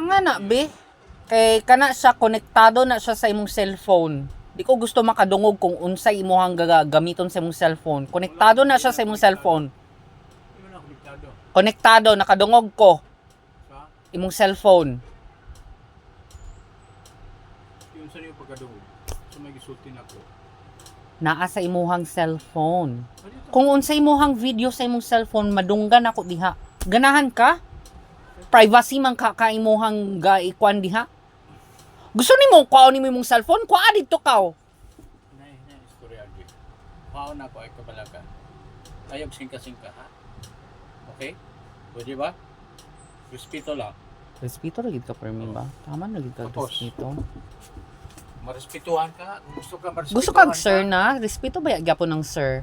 nga na, be. Kay kana siya, konektado na siya sa imong cellphone. Di ko gusto makadungog kung unsay imuhang gagamiton sa imong cellphone. Konektado na siya sa imong cellphone. Konektado, nakadungog ko. Imong cellphone. Yung sa niyo pagkadungog, so may gisulti na ko. Naa sa imuhang cellphone. Kung unsay imuhang video sa imong cellphone, madunggan ako diha. Ganahan ka? Privacy man ka imuhang gaikuan diha? Gusto nimo kuha nimo imong cellphone? Kuha dito ka. Nay, istorya agi. Paon ako ay kabalakan. Ayog singka-singka ha. Okay? Pwede ba? Respeto lang. Respeto lagi ka per ba? Tama lagi ka Tapos. respeto. Marespetuhan ka. Marespetuhan Gusto kag sir na? Respeto ba gyapon ng sir?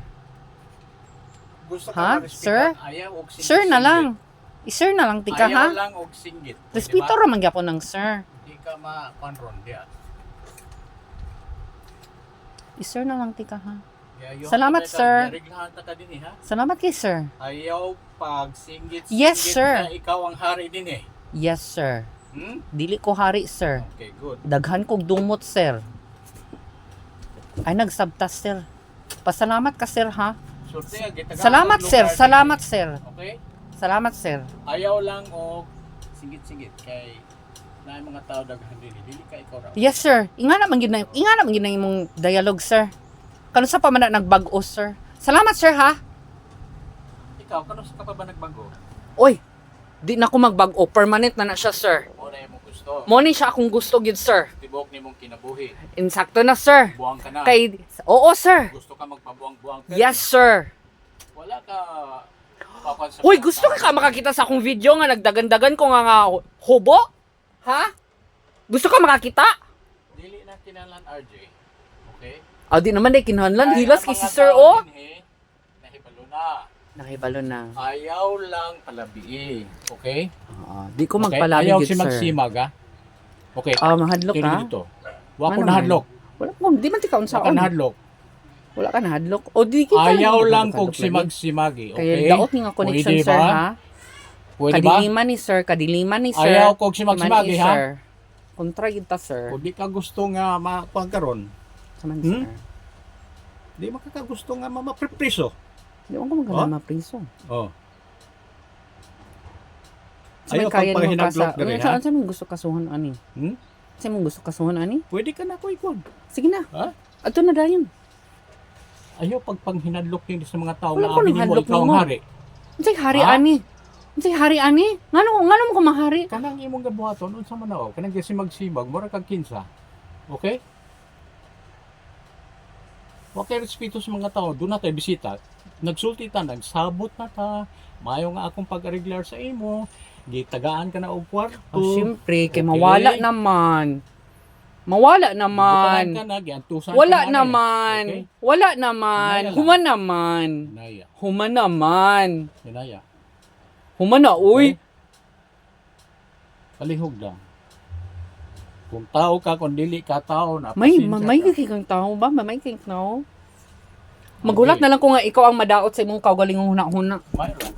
Gusto Ha? ka marespetuhan. Ayaw og singgit. Sir na lang. I-sir na lang tika Ayaw ha. lang og singgit. Pwede Respeto ba? ra man gyapon ng sir. Di ka ma-conron diya. I-sir na lang tika ha. Kaya yung Salamat, kapatid, sir. Reglahan ta ka din ha. Salamat kay sir. Ayaw pag singgit Yes, sir. na ikaw ang hari din eh. Yes sir. Hmm? Dili ko hari sir. Okay, good. Daghan kog dumot sir. Ay nagsabtas sir. Pasalamat ka sir ha. Surte, gitagaan Salamat ang sir. lugar Salamat din sir. eh. Okay? Salamat sir. Ayaw lang og singgit-singgit kay na mga tao daghan din. Dili ka ikaw raw. Yes sir. Inga naman gid na imong dialogue sir. Kano sa pa man na nagbag-o sir. Salamat sir ha. Ikaw kano sa ka pa ba nagbago? Oy. Di na ko magbag-o. Permanent na siya sir. Mo na imong gusto. Mo ni siya akong gusto gid sir. Tibok nimong kinabuhi. Insakto na sir. Buwang ka na. Kay oo sir. Gusto ka magpabuang-buang. Pero Yes sir. Wala ka papan sa Uy, mga gusto tao. ka makakita sa akong video nga nagdagan-dagan ko nga hubo? Ha? Gusto ka makakita? Dili na kinahanglan RJ. Okay? Ah, di naman ay kinahanglan. Kaya Hilas ang kay si mga sir, tao oh. din, nahibalo na. Nakibalo na. Ayaw lang palabiin. Okay? Di ko Okay? magpalabig Ayaw yun, si sir. magsimag, ha? Okay. Mahadlok Tino ka? dito. Wa ko Ano nahadlok. Wala ko, di man tikaon Wa sa ka nahadlok. Wala ka nahadlok. O, di kita. Ayaw Di lang ka kog nahadlok lagi. simag-simagi. Kaya Okay? daot nga connection, Pwede sir, ba? ha? Pwede ba? Kadiliman ni sir, kadiliman ni sir. Ayaw kog simag-simagi, ha? Sir. Kontra yun ta, sir. Kung di ka gusto nga makuha karon, Saman, Hmm? sir. di makakagusto nga maprepreso. Di ko maganda mapriso. Oh. Sa may Ayaw kaya kang nimo panghinadlok kasa. diri, ha? Saan mo gusto kasuhan, ani? Hmm? Saan mo gusto kasuhan, ani? Pwede ka na ko ikon. Sige na. Ha? Ato na dayon. Ayaw pagpanghinadlok din sa mga tao Wala na ko amin nang mo hadlok ikaw ang nimo. hari. Unsay hari Ha? ani? Unsay hari ani? Ngano mo ko mahari? Kanang imong gabuhaton unsa man aw, kanang simag-simag mura kag kinsa. Okay? Wa kay respeto sa mga tao, do na tay bisita. Nagsulti ta, nagsabot na ta. Mayo nga akong pag-regular sa imo. Gitagaan ka na og kwarto. Oh, siyempre, kay Okay. mawala naman. Mawala naman. Butahan ka na, giantusan Wala ka na, naman. Okay? Wala naman. Hinaya lang. Human naman. Hinaya. Human naman. Hinaya. Human na, uy. Palihog lang. Kung tao ka, kung dili ka tao, na May pasensya ka. kang tao ba? May kang tao? Magulat na lang ko nga ikaw ang madaot sa imong kaugalingong huna-huna. Mayroon.